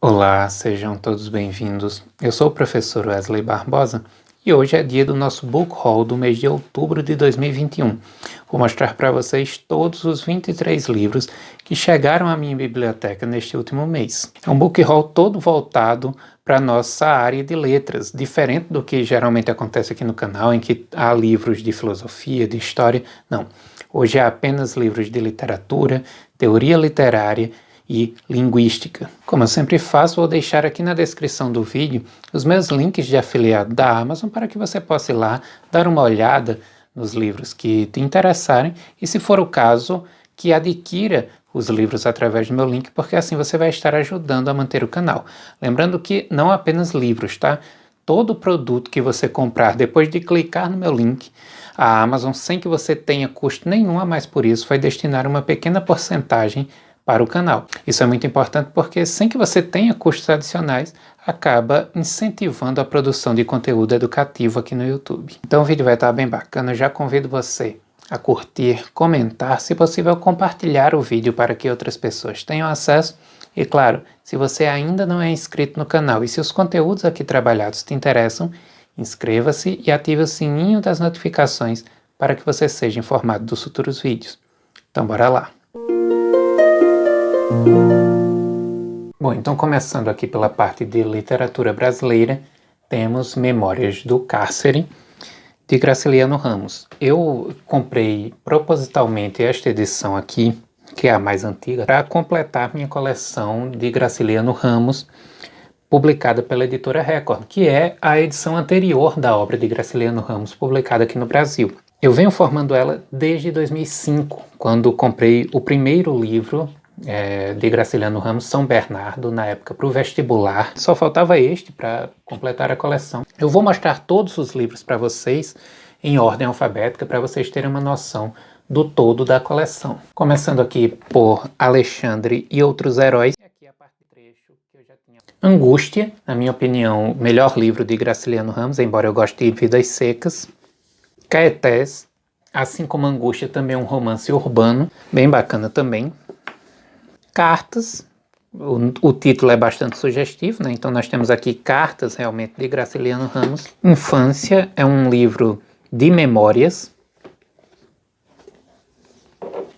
Olá, sejam todos bem-vindos. Eu sou o professor Wesley Barbosa e hoje é dia do nosso Book Haul do mês de outubro de 2021. Vou mostrar para vocês todos os 23 livros que chegaram à minha biblioteca neste último mês. É um Book Haul todo voltado para a nossa área de letras, diferente do que geralmente acontece aqui no canal, em que há livros de filosofia, de história. Não, hoje é apenas livros de literatura, teoria literária e linguística. Como eu sempre faço, vou deixar aqui na descrição do vídeo os meus links de afiliado da Amazon para que você possa ir lá dar uma olhada nos livros que te interessarem e, se for o caso, que adquira os livros através do meu link, porque assim você vai estar ajudando a manter o canal. Lembrando que não apenas livros, tá? Todo produto que você comprar depois de clicar no meu link, a Amazon, sem que você tenha custo nenhum a mais por isso, vai destinar uma pequena porcentagem para o canal. Isso é muito importante porque, sem que você tenha custos adicionais, acaba incentivando a produção de conteúdo educativo aqui no YouTube. Então o vídeo vai estar bem bacana, eu já convido você a curtir, comentar, se possível compartilhar o vídeo para que outras pessoas tenham acesso. E claro, se você ainda não é inscrito no canal e se os conteúdos aqui trabalhados te interessam, inscreva-se e ative o sininho das notificações para que você seja informado dos futuros vídeos. Então bora lá! Bom, então começando aqui pela parte de literatura brasileira, temos Memórias do Cárcere, de Graciliano Ramos. Eu comprei propositalmente esta edição aqui, que é a mais antiga, para completar minha coleção de Graciliano Ramos, publicada pela editora Record, que é a edição anterior da obra de Graciliano Ramos, publicada aqui no Brasil. Eu venho formando ela desde 2005, quando comprei o primeiro livro de Graciliano Ramos, São Bernardo, na época para o vestibular. Só faltava este para completar a coleção. Eu vou mostrar todos os livros para vocês em ordem alfabética, para vocês terem uma noção do todo da coleção. Começando aqui por Alexandre e Outros Heróis. Aqui a parte do trecho que eu já tinha. Angústia, na minha opinião, o melhor livro de Graciliano Ramos, embora eu goste de Vidas Secas. Caetés, assim como Angústia, também é um romance urbano, bem bacana também. Cartas, o título é bastante sugestivo, né? Então nós temos aqui Cartas, realmente, de Graciliano Ramos. Infância é um livro de memórias.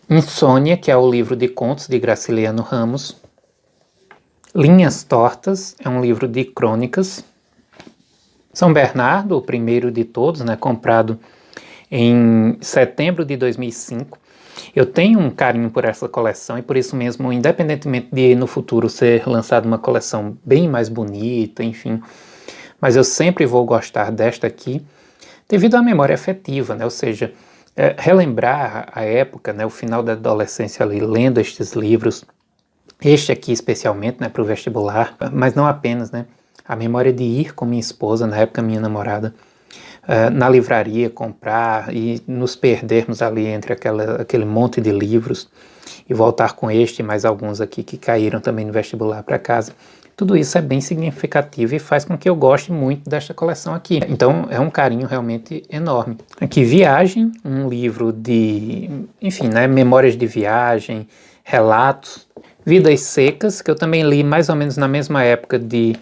Insônia, que é o livro de contos de Graciliano Ramos. Linhas Tortas é um livro de crônicas. São Bernardo, o primeiro de todos, né? Comprado em setembro de 2005. Eu tenho um carinho por essa coleção e por isso mesmo, independentemente de no futuro ser lançada uma coleção bem mais bonita, enfim, mas eu sempre vou gostar desta aqui devido à memória afetiva, né? Ou seja, relembrar a época, né? O final da adolescência ali, lendo estes livros, este aqui especialmente, né? Para o vestibular, mas não apenas, né? A memória de ir com minha esposa, na época minha namorada, na livraria, comprar e nos perdermos ali entre aquele monte de livros e voltar com este e mais alguns aqui que caíram também no vestibular para casa. Tudo isso é bem significativo e faz com que eu goste muito desta coleção aqui. Então é um carinho realmente enorme. Aqui Viagem, um livro de, enfim, né, memórias de viagem, relatos. Vidas Secas, que eu também li mais ou menos na mesma época de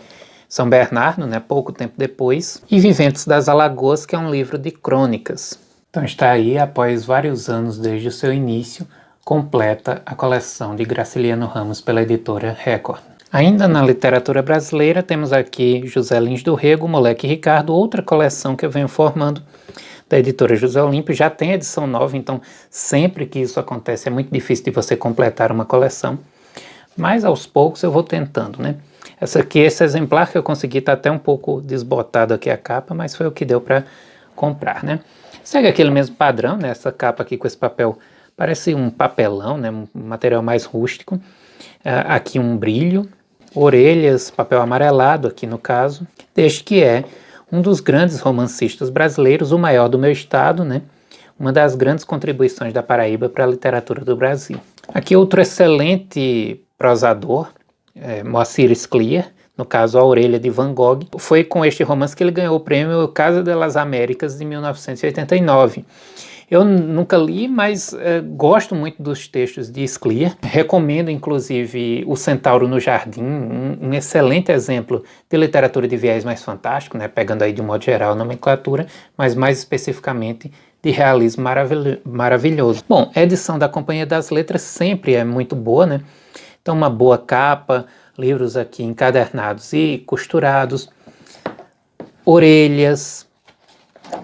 São Bernardo, né, pouco tempo depois, e Viventes das Alagoas, que é um livro de crônicas. Então está aí, após vários anos desde o seu início, completa a coleção de Graciliano Ramos pela editora Record. Ainda na literatura brasileira, temos aqui José Lins do Rego, Moleque Ricardo, outra coleção que eu venho formando da editora José Olímpio. Já tem edição nova, então sempre que isso acontece é muito difícil de você completar uma coleção, mas aos poucos eu vou tentando, né? Esse exemplar que eu consegui está até um pouco desbotado aqui a capa, mas foi o que deu para comprar, né? Segue aquele mesmo padrão, né? Essa capa aqui com esse papel, parece um papelão, né? Um material mais rústico. Aqui um brilho, orelhas, papel amarelado aqui no caso. Este que é um dos grandes romancistas brasileiros, o maior do meu estado, né? Uma das grandes contribuições da Paraíba para a literatura do Brasil. Aqui outro excelente prosador, Moacir Scliar, no caso A Orelha de Van Gogh. Foi com este romance que ele ganhou o prêmio Casa de las Américas de 1989. Eu nunca li, mas gosto muito dos textos de Scliar. Recomendo, inclusive, O Centauro no Jardim, um excelente exemplo de literatura de viés mais fantástico, né? Pegando aí de um modo geral a nomenclatura, mas mais especificamente de realismo maravilhoso. Bom, a edição da Companhia das Letras sempre é muito boa, né? Então, uma boa capa, livros aqui encadernados e costurados, orelhas,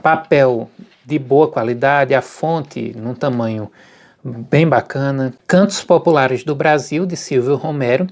papel de boa qualidade, a fonte num tamanho bem bacana. Cantos Populares do Brasil, de Silvio Romero.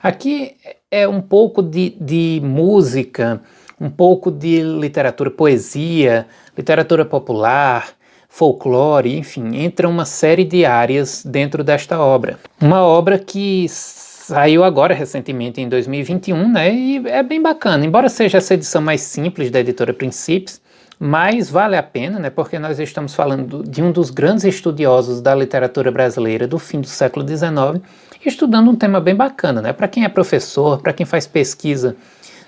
Aqui é um pouco de música, um pouco de literatura, poesia, literatura popular, folclore, enfim, entra uma série de áreas dentro desta obra. Uma obra que saiu agora recentemente em 2021, né, e é bem bacana, embora seja essa edição mais simples da editora Princípios, mas vale a pena, né, porque nós estamos falando de um dos grandes estudiosos da literatura brasileira do fim do século XIX, estudando um tema bem bacana, né, para quem é professor, para quem faz pesquisa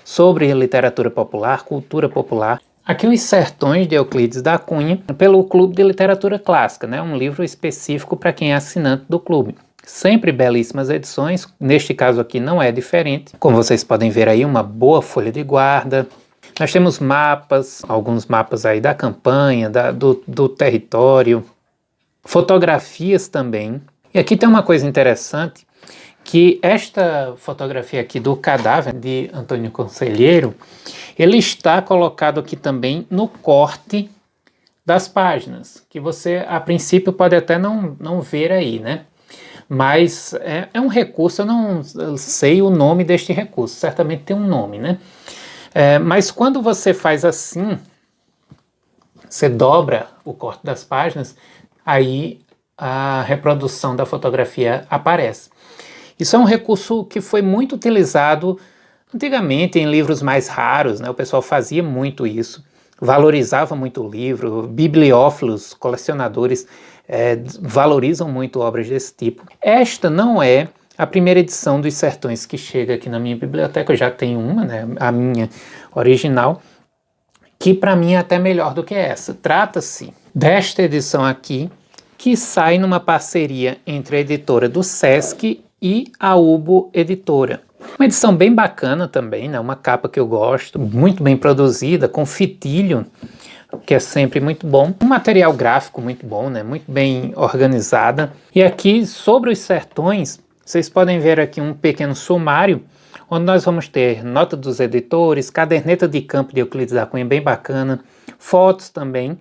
sobre literatura popular, cultura popular. Aqui Os Sertões, de Euclides da Cunha, pelo Clube de Literatura Clássica, né, um livro específico para quem é assinante do clube. Sempre belíssimas edições, neste caso aqui não é diferente. Como vocês podem ver aí, uma boa folha de guarda. Nós temos mapas, alguns mapas aí da campanha, do território, fotografias também. E aqui tem uma coisa interessante, que esta fotografia aqui do cadáver de Antônio Conselheiro, ele está colocado aqui também no corte das páginas, que você a princípio pode até não ver aí, né? Mas é um recurso, eu não sei o nome deste recurso, certamente tem um nome, né? Mas quando você faz assim, você dobra o corte das páginas, aí a reprodução da fotografia aparece. Isso é um recurso que foi muito utilizado antigamente em livros mais raros, né? O pessoal fazia muito isso, valorizava muito o livro, bibliófilos, colecionadores valorizam muito obras desse tipo. Esta não é a primeira edição dos Sertões que chega aqui na minha biblioteca, eu já tenho uma, né, a minha original, que para mim é até melhor do que essa. Trata-se desta edição aqui, que sai numa parceria entre a editora do Sesc e a Ubo Editora. Uma edição bem bacana também, né, uma capa que eu gosto, muito bem produzida, com fitilho, que é sempre muito bom. Um material gráfico muito bom, né, muito bem organizada. E aqui, sobre os Sertões, vocês podem ver aqui um pequeno sumário, onde nós vamos ter nota dos editores, caderneta de campo de Euclides da Cunha, bem bacana, fotos também.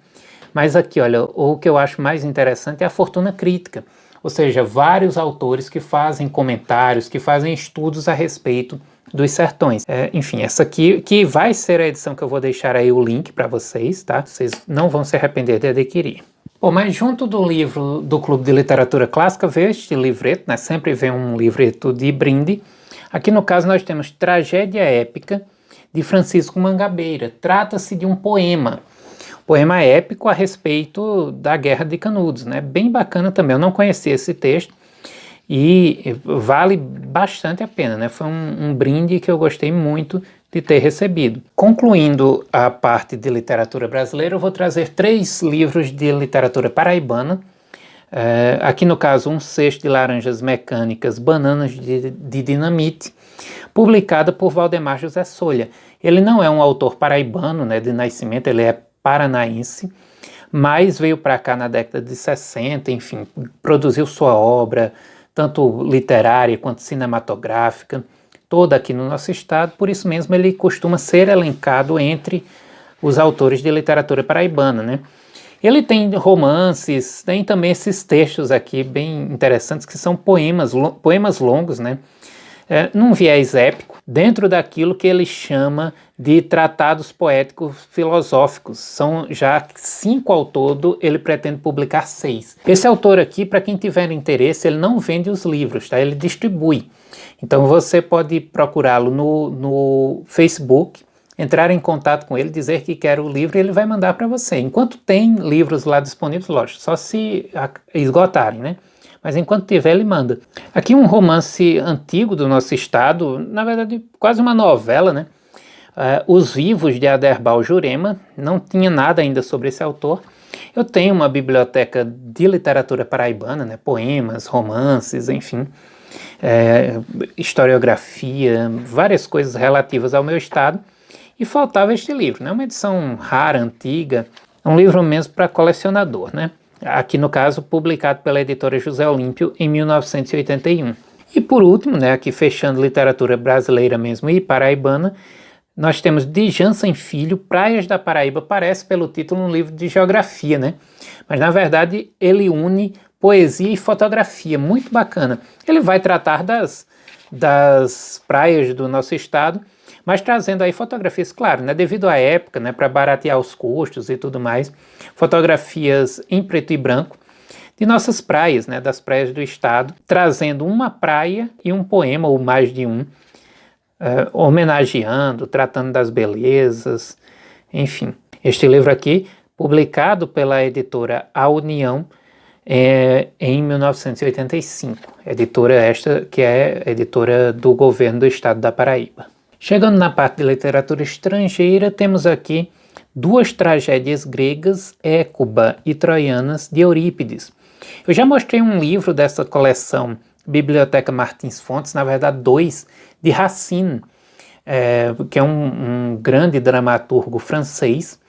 Mas aqui, olha, o que eu acho mais interessante é a fortuna crítica, ou seja, vários autores que fazem comentários, que fazem estudos a respeito dos Sertões. Enfim, essa aqui, que vai ser a edição que eu vou deixar aí o link para vocês, tá? Vocês não vão se arrepender de adquirir. Bom, mas junto do livro do Clube de Literatura Clássica veio este livreto, né? Sempre vem um livreto de brinde. Aqui no caso nós temos Tragédia Épica, de Francisco Mangabeira. Trata-se de um poema épico a respeito da Guerra de Canudos, né? Bem bacana também, eu não conhecia esse texto e vale bastante a pena, né? Foi um brinde que eu gostei muito de ter recebido. Concluindo a parte de literatura brasileira, eu vou trazer 3 livros de literatura paraibana. Aqui no caso, Um Cesto de Laranjas Mecânicas, Bananas de Dinamite, publicada por Valdemar José Solha. Ele não é um autor paraibano, né, de nascimento, ele é paranaense, mas veio para cá na década de 60, enfim, produziu sua obra, tanto literária quanto cinematográfica, toda aqui no nosso estado, por isso mesmo ele costuma ser elencado entre os autores de literatura paraibana, né? Ele tem romances, tem também esses textos aqui bem interessantes, que são poemas longos, né? Num viés épico, dentro daquilo que ele chama de tratados poéticos filosóficos. São já 5 ao todo, ele pretende publicar 6. Esse autor aqui, para quem tiver interesse, ele não vende os livros, tá? Ele distribui. Então você pode procurá-lo no Facebook, entrar em contato com ele, dizer que quer o livro e ele vai mandar para você. Enquanto tem livros lá disponíveis, lógico, só se esgotarem, né? Mas enquanto tiver, ele manda. Aqui um romance antigo do nosso estado, na verdade quase uma novela, né? Os Vivos, de Aderbal Jurema. Não tinha nada ainda sobre esse autor. Eu tenho uma biblioteca de literatura paraibana, né? Poemas, romances, enfim, historiografia, várias coisas relativas ao meu estado, e faltava este livro, né? Uma edição rara, antiga, um livro mesmo para colecionador, né? Aqui no caso publicado pela editora José Olímpio em 1981. E por último, né, aqui fechando literatura brasileira mesmo e paraibana, nós temos Djan Sem Filho, Praias da Paraíba. Parece pelo título um livro de geografia, né? Mas na verdade ele une poesia e fotografia, muito bacana. Ele vai tratar das praias do nosso estado, mas trazendo aí fotografias, claro, né, devido à época, né, para baratear os custos e tudo mais, fotografias em preto e branco de nossas praias, né, das praias do estado, trazendo uma praia e um poema, ou mais de um, homenageando, tratando das belezas, enfim. Este livro aqui, publicado pela editora A União, em 1985, editora esta que é editora do governo do estado da Paraíba. Chegando na parte de literatura estrangeira, temos aqui duas tragédias gregas, Écuba e Troianas, de Eurípides. Eu já mostrei um livro dessa coleção, Biblioteca Martins Fontes, na verdade dois, de Racine, que é um grande dramaturgo francês,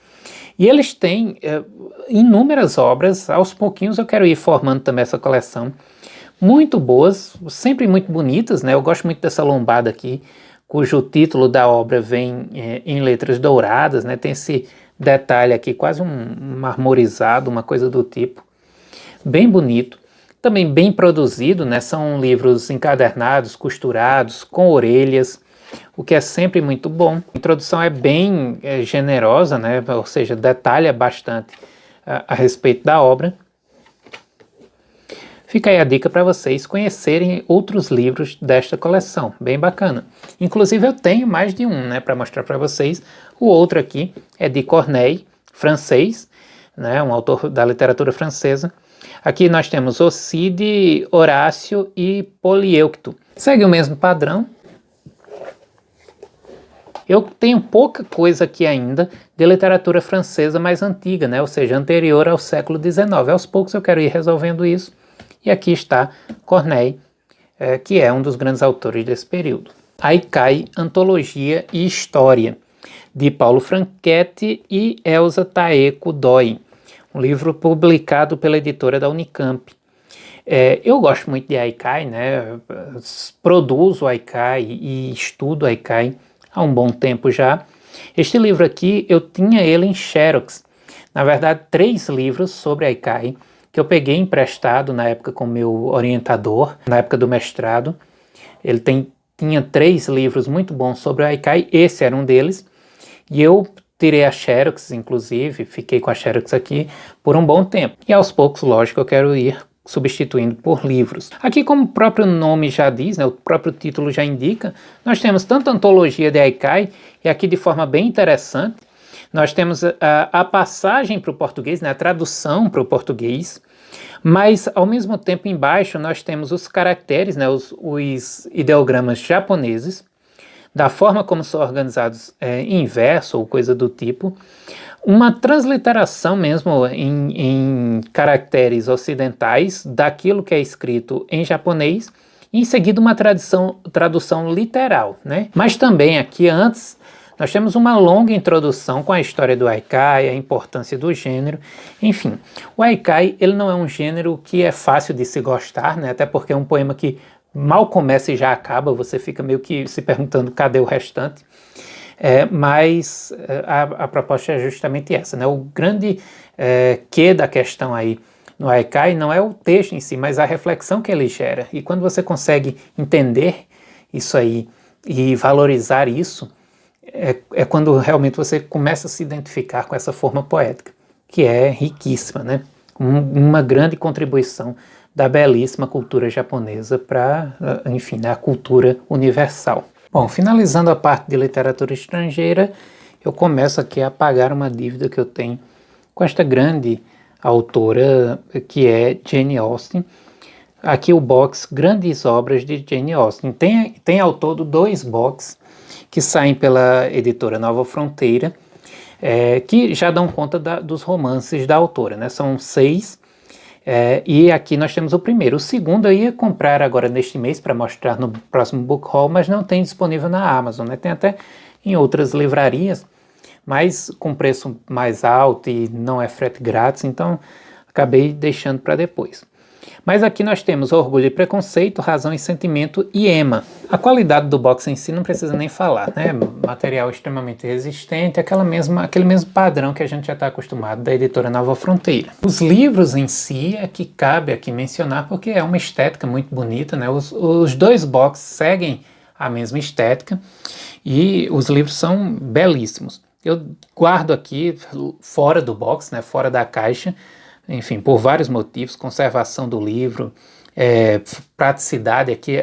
e eles têm inúmeras obras. Aos pouquinhos eu quero ir formando também essa coleção, muito boas, sempre muito bonitas, né? Eu gosto muito dessa lombada aqui, cujo título da obra vem em letras douradas, né? Tem esse detalhe aqui, quase um marmorizado, uma coisa do tipo, bem bonito, também bem produzido, né? São livros encadernados, costurados, com orelhas, o que é sempre muito bom. A introdução é bem generosa, né? Ou seja, detalha bastante a respeito da obra. Fica aí a dica para vocês conhecerem outros livros desta coleção, bem bacana. Inclusive eu tenho mais de um, né, para mostrar para vocês. O outro aqui é de Corneille, francês, né, um autor da literatura francesa. Aqui nós temos Ocide, Horácio e Polieucto. Segue o mesmo padrão. Eu tenho pouca coisa aqui ainda de literatura francesa mais antiga, né, ou seja, anterior ao século XIX. Aos poucos eu quero ir resolvendo isso. E aqui está Corneille, que é um dos grandes autores desse período. Aí cai Antologia e História, de Paulo Franchetti e Elsa Taeko Doi, um livro publicado pela editora da Unicamp. Eu gosto muito de Haikai, né? Produzo Haikai e estudo Haikai há um bom tempo já. Este livro aqui, eu tinha ele em Xerox. Na verdade, 3 livros sobre Haikai, que eu peguei emprestado na época com meu orientador, na época do mestrado. Ele tinha 3 livros muito bons sobre o Haikai, esse era um deles, e eu tirei a Xerox, inclusive, fiquei com a Xerox aqui por um bom tempo. E aos poucos, lógico, eu quero ir substituindo por livros. Aqui, como o próprio nome já diz, né, o próprio título já indica, nós temos tanto antologia de Haikai, e aqui de forma bem interessante, nós temos a passagem para o português, né, a tradução para o português, mas ao mesmo tempo embaixo nós temos os caracteres, né, os ideogramas japoneses, da forma como são organizados em verso ou coisa do tipo, uma transliteração mesmo em caracteres ocidentais daquilo que é escrito em japonês, e em seguida uma tradução literal, né? Mas também aqui antes nós temos uma longa introdução com a história do Haikai, a importância do gênero, enfim. O Haikai, ele não é um gênero que é fácil de se gostar, né? Até porque é um poema que mal começa e já acaba, você fica meio que se perguntando cadê o restante. Mas a proposta é justamente essa, né? O grande quê da questão aí no Haikai não é o texto em si, mas a reflexão que ele gera. E quando você consegue entender isso aí e valorizar isso, é quando realmente você começa a se identificar com essa forma poética, que é riquíssima, né? Uma grande contribuição da belíssima cultura japonesa para, enfim, a cultura universal. Bom, finalizando a parte de literatura estrangeira, eu começo aqui a pagar uma dívida que eu tenho com esta grande autora, que é Jane Austen. Aqui o box Grandes Obras de Jane Austen. Tem ao todo 2 box que saem pela editora Nova Fronteira. que já dão conta dos romances da autora, né? São 6, e aqui nós temos o primeiro. O segundo eu ia comprar agora neste mês para mostrar no próximo book haul, mas não tem disponível na Amazon, né? Tem até em outras livrarias, mas com preço mais alto e não é frete grátis, então acabei deixando para depois. Mas aqui nós temos Orgulho e Preconceito, Razão e Sentimento e Emma. A qualidade do box em si não precisa nem falar, né? Material extremamente resistente, aquele mesmo padrão que a gente já está acostumado da editora Nova Fronteira. Os livros em si é que cabe aqui mencionar porque é uma estética muito bonita, né? Os 2 boxes seguem a mesma estética e os livros são belíssimos. Eu guardo aqui fora do box, né? Fora da caixa, enfim, por vários motivos, conservação do livro, praticidade aqui,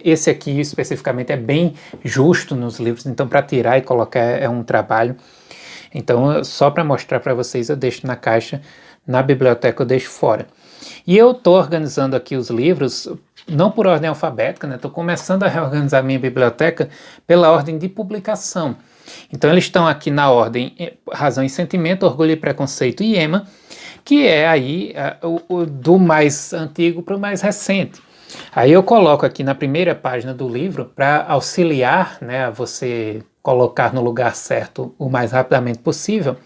esse aqui especificamente é bem justo nos livros, então para tirar e colocar é um trabalho. Então só para mostrar para vocês eu deixo na caixa, na biblioteca eu deixo fora. E eu estou organizando aqui os livros, não por ordem alfabética, né? Estou começando a reorganizar minha biblioteca pela ordem de publicação. Então eles estão aqui na ordem Razão e Sentimento, Orgulho e Preconceito e Emma, que é aí do mais antigo para o mais recente. Aí eu coloco aqui na primeira página do livro para auxiliar, né, a você colocar no lugar certo o mais rapidamente possível.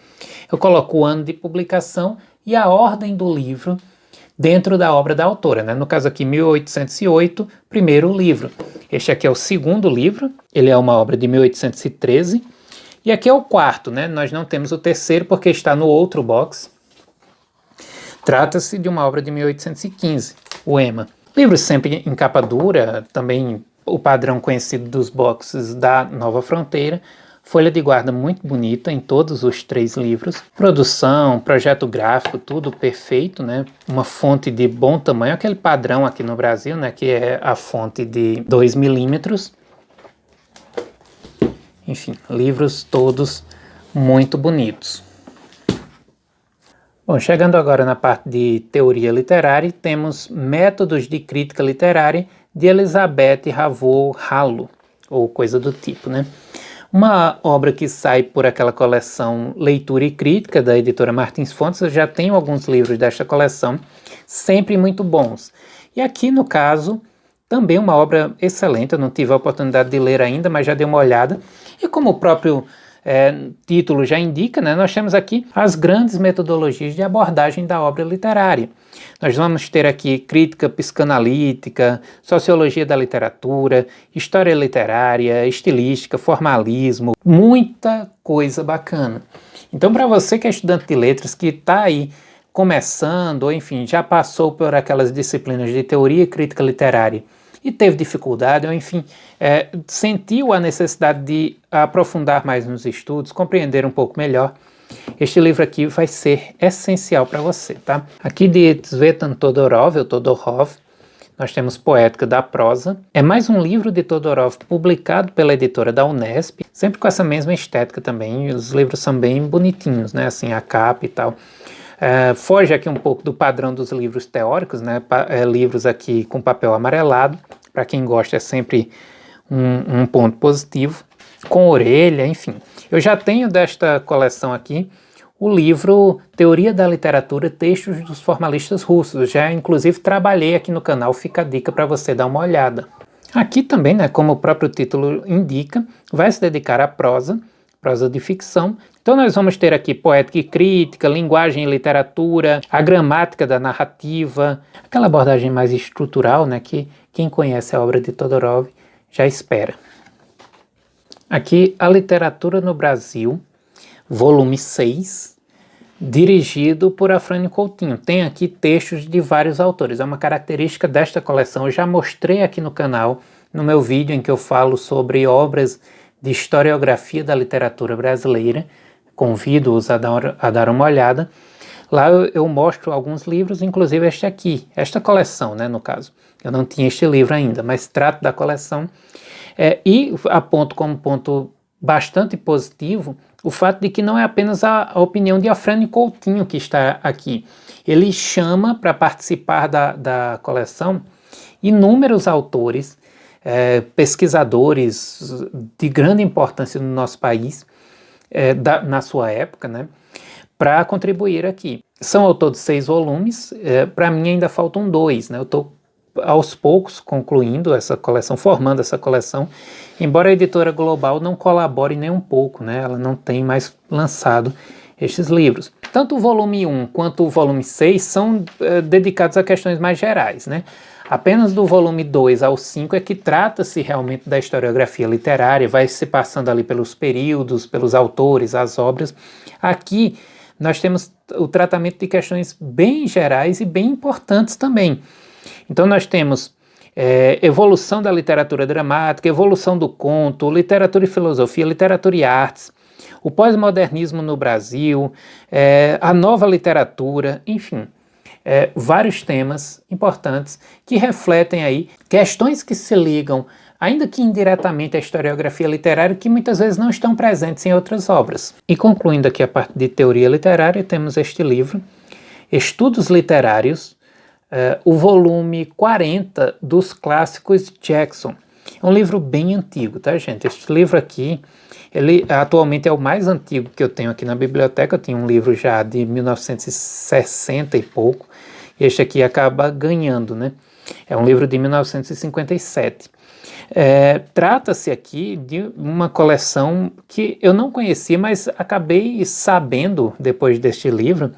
Eu coloco o ano de publicação e a ordem do livro dentro da obra da autora, né? No caso aqui 1808, primeiro livro. Este aqui é o segundo livro, ele é uma obra de 1813 e aqui é o quarto, né? Nós não temos o terceiro porque está no outro box. Trata-se de uma obra de 1815, o Emma. Livro sempre em capa dura, também o padrão conhecido dos boxes da Nova Fronteira. Folha de guarda muito bonita em todos os 3 livros. Produção, projeto gráfico, tudo perfeito, né? Uma fonte de bom tamanho, aquele padrão aqui no Brasil, né? Que é a fonte de 2 milímetros. Enfim, livros todos muito bonitos. Bom, chegando agora na parte de teoria literária, temos Métodos de Crítica Literária de Elizabeth Ravoux Halo, ou coisa do tipo, né? Uma obra que sai por aquela coleção Leitura e Crítica, da editora Martins Fontes. Eu já tenho alguns livros desta coleção, sempre muito bons. E aqui, no caso, também uma obra excelente, eu não tive a oportunidade de ler ainda, mas já dei uma olhada. E como o próprio título já indica, né, nós temos aqui as grandes metodologias de abordagem da obra literária. Nós vamos ter aqui crítica psicanalítica, sociologia da literatura, história literária, estilística, formalismo, muita coisa bacana. Então, para você que é estudante de letras, que está aí começando, ou enfim, já passou por aquelas disciplinas de teoria e crítica literária, e teve dificuldade, ou enfim, sentiu a necessidade de aprofundar mais nos estudos, compreender um pouco melhor, este livro aqui vai ser essencial para você, tá? Aqui de Tzvetan Todorov, nós temos Poética da Prosa. É mais um livro de Todorov publicado pela editora da Unesp, sempre com essa mesma estética também. Os livros são bem bonitinhos, né? Assim, a capa e tal. Foge aqui um pouco do padrão dos livros teóricos, né? Livros aqui com papel amarelado, para quem gosta é sempre um ponto positivo, com orelha, enfim. Eu já tenho desta coleção aqui o livro Teoria da Literatura, Textos dos Formalistas Russos. Já inclusive trabalhei aqui no canal, fica a dica para você dar uma olhada. Aqui também, né, como o próprio título indica, vai se dedicar à prosa de ficção. Então nós vamos ter aqui poética e crítica, linguagem e literatura, a gramática da narrativa, aquela abordagem mais estrutural, né, que quem conhece a obra de Todorov já espera. Aqui, A Literatura no Brasil, volume 6, dirigido por Afrânio Coutinho. Tem aqui textos de vários autores, é uma característica desta coleção. Eu já mostrei aqui no canal, no meu vídeo em que eu falo sobre obras de historiografia da literatura brasileira. Convido-os a dar uma olhada. Lá eu mostro alguns livros, inclusive este aqui, esta coleção, né, no caso. Eu não tinha este livro ainda, mas trato da coleção. E aponto como ponto bastante positivo o fato de que não é apenas a opinião de Afrânio Coutinho que está aqui. Ele chama para participar da coleção inúmeros autores, pesquisadores de grande importância no nosso país, na sua época, né, para contribuir aqui. São ao todo 6 volumes, para mim ainda faltam 2, né, eu estou aos poucos concluindo essa coleção, formando essa coleção, embora a editora Global não colabore nem um pouco, né, ela não tem mais lançado estes livros. Tanto o volume 1 quanto o volume 6 são dedicados a questões mais gerais, né? Apenas do volume 2 ao 5 é que trata-se realmente da historiografia literária, vai se passando ali pelos períodos, pelos autores, as obras. Aqui nós temos o tratamento de questões bem gerais e bem importantes também. Então nós temos evolução da literatura dramática, evolução do conto, literatura e filosofia, literatura e artes, o pós-modernismo no Brasil, a nova literatura, enfim, vários temas importantes que refletem aí questões que se ligam, ainda que indiretamente, à historiografia literária, que muitas vezes não estão presentes em outras obras. E concluindo aqui a parte de teoria literária, temos este livro, Estudos Literários, o volume 40 dos clássicos Jackson. É um livro bem antigo, tá, gente? Este livro aqui, ele atualmente é o mais antigo que eu tenho aqui na biblioteca. Eu tinha um livro já de 1960 e pouco, e este aqui acaba ganhando, né? É um livro de 1957. Trata-se aqui de uma coleção que eu não conhecia, mas acabei sabendo, depois deste livro,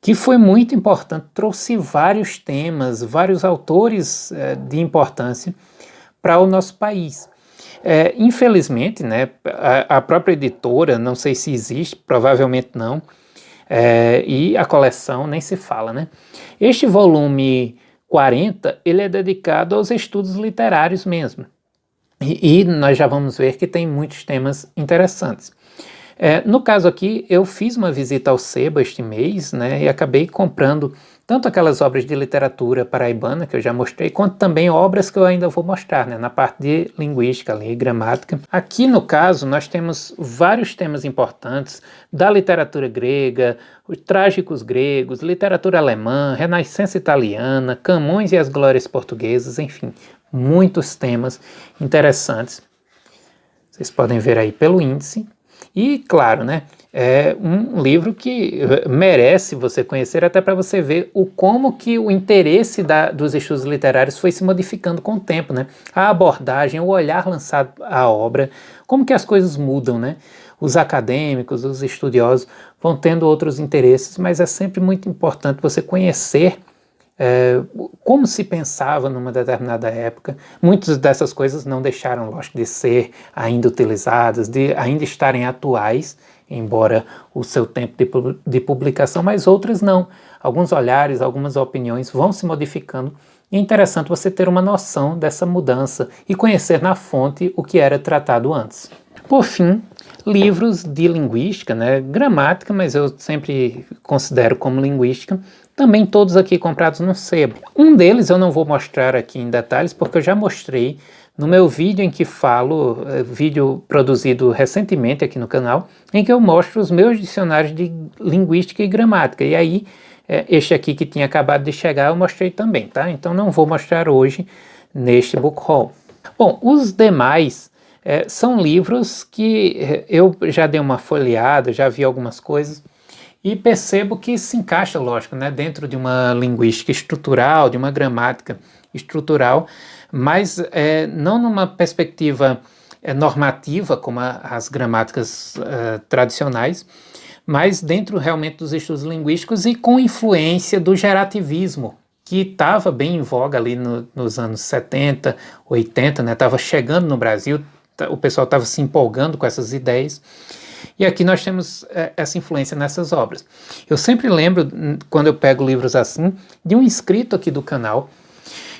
que foi muito importante, trouxe vários temas, vários autores de importância para o nosso país. Infelizmente, né, a própria editora, não sei se existe, provavelmente não, e a coleção nem se fala, né? Este volume 40, ele é dedicado aos estudos literários mesmo, e nós já vamos ver que tem muitos temas interessantes. No caso aqui, eu fiz uma visita ao Seba este mês, né, e acabei comprando tanto aquelas obras de literatura paraibana, que eu já mostrei, quanto também obras que eu ainda vou mostrar, né, na parte de linguística ali, gramática. Aqui, no caso, nós temos vários temas importantes da literatura grega, os trágicos gregos, literatura alemã, renascença italiana, Camões e as glórias portuguesas, enfim, muitos temas interessantes. Vocês podem ver aí pelo índice. E, claro, né, é um livro que merece você conhecer, até para você ver como que o interesse dos estudos literários foi se modificando com o tempo, né? A abordagem, o olhar lançado à obra, como que as coisas mudam, né? Os acadêmicos, os estudiosos vão tendo outros interesses, mas é sempre muito importante você conhecer como se pensava numa determinada época. Muitas dessas coisas não deixaram, lógico, de ser ainda utilizadas, de ainda estarem atuais, embora o seu tempo de publicação, mas outras não. Alguns olhares, algumas opiniões vão se modificando, e é interessante você ter uma noção dessa mudança e conhecer na fonte o que era tratado antes. Por fim, livros de linguística, né, gramática, mas eu sempre considero como linguística, também todos aqui comprados no sebo. Um deles eu não vou mostrar aqui em detalhes, porque eu já mostrei no meu vídeo em que falo, vídeo produzido recentemente aqui no canal, em que eu mostro os meus dicionários de linguística e gramática. E aí, este aqui que tinha acabado de chegar, eu mostrei também, tá? Então não vou mostrar hoje neste book haul. Bom, os demais são livros que eu já dei uma folheada, já vi algumas coisas, e percebo que se encaixa, lógico, né, dentro de uma linguística estrutural, de uma gramática estrutural, mas não numa perspectiva normativa, como as gramáticas tradicionais, mas dentro realmente dos estudos linguísticos e com influência do gerativismo, que estava bem em voga ali nos anos 70, 80, né, estava chegando no Brasil, o pessoal estava se empolgando com essas ideias. E aqui nós temos essa influência nessas obras. Eu sempre lembro, quando eu pego livros assim, de um inscrito aqui do canal,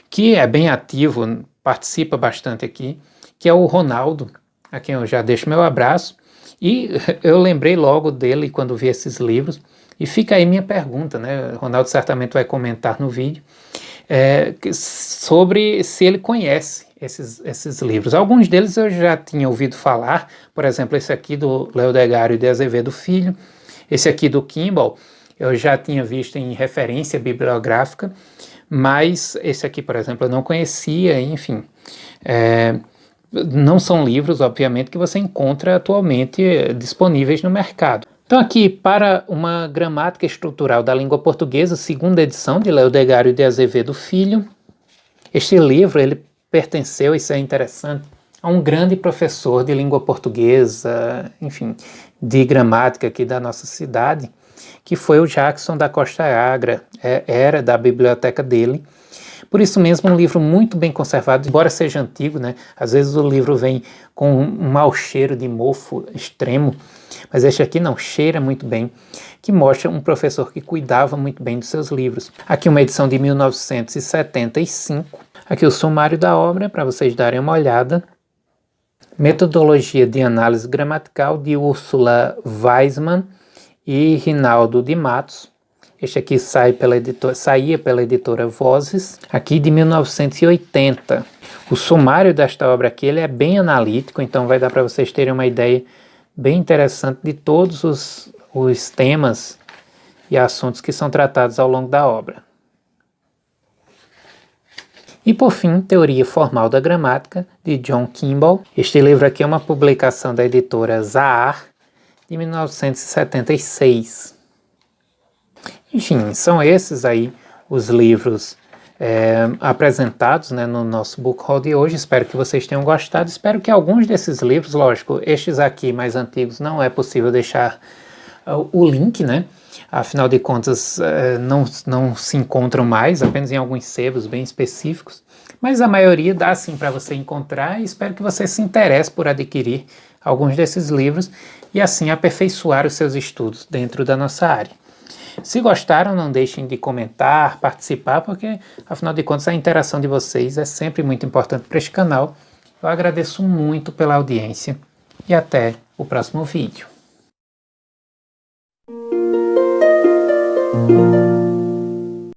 que é bem ativo, participa bastante aqui, que é o Ronaldo, a quem eu já deixo meu abraço. E eu lembrei logo dele quando vi esses livros. E fica aí minha pergunta, né? O Ronaldo certamente vai comentar no vídeo, sobre se ele conhece esses livros. Alguns deles eu já tinha ouvido falar, por exemplo, esse aqui do Leodegário de Azevedo Filho, esse aqui do Kimball, eu já tinha visto em referência bibliográfica, mas esse aqui, por exemplo, eu não conhecia, enfim. não são livros, obviamente, que você encontra atualmente disponíveis no mercado. Então aqui, para uma gramática estrutural da língua portuguesa, segunda edição de Leodegário de Azevedo Filho. Este livro, ele pertenceu, isso é interessante, a um grande professor de língua portuguesa, enfim, de gramática aqui da nossa cidade, que foi o Jackson da Costa Agra, era da biblioteca dele. Por isso mesmo, um livro muito bem conservado, embora seja antigo, né? Às vezes o livro vem com um mau cheiro de mofo extremo, mas este aqui não, cheira muito bem, que mostra um professor que cuidava muito bem dos seus livros. Aqui uma edição de 1975, aqui o sumário da obra, para vocês darem uma olhada. Metodologia de análise gramatical de Úrsula Weismann e Rinaldo de Matos. Este aqui saía pela editora Vozes, aqui de 1980. O sumário desta obra aqui ele é bem analítico, então vai dar para vocês terem uma ideia bem interessante de todos os temas e assuntos que são tratados ao longo da obra. E por fim, Teoria Formal da Gramática, de John Kimball. Este livro aqui é uma publicação da editora Zahar, de 1976. Enfim, são esses aí os livros apresentados, né, no nosso book haul de hoje. Espero que vocês tenham gostado. Espero que alguns desses livros, lógico, estes aqui mais antigos não é possível deixar o link, né? Afinal de contas, não se encontram mais, apenas em alguns sebos bem específicos. Mas a maioria dá sim para você encontrar e espero que você se interesse por adquirir alguns desses livros e assim aperfeiçoar os seus estudos dentro da nossa área. Se gostaram, não deixem de comentar, participar, porque, afinal de contas, a interação de vocês é sempre muito importante para este canal. Eu agradeço muito pela audiência e até o próximo vídeo.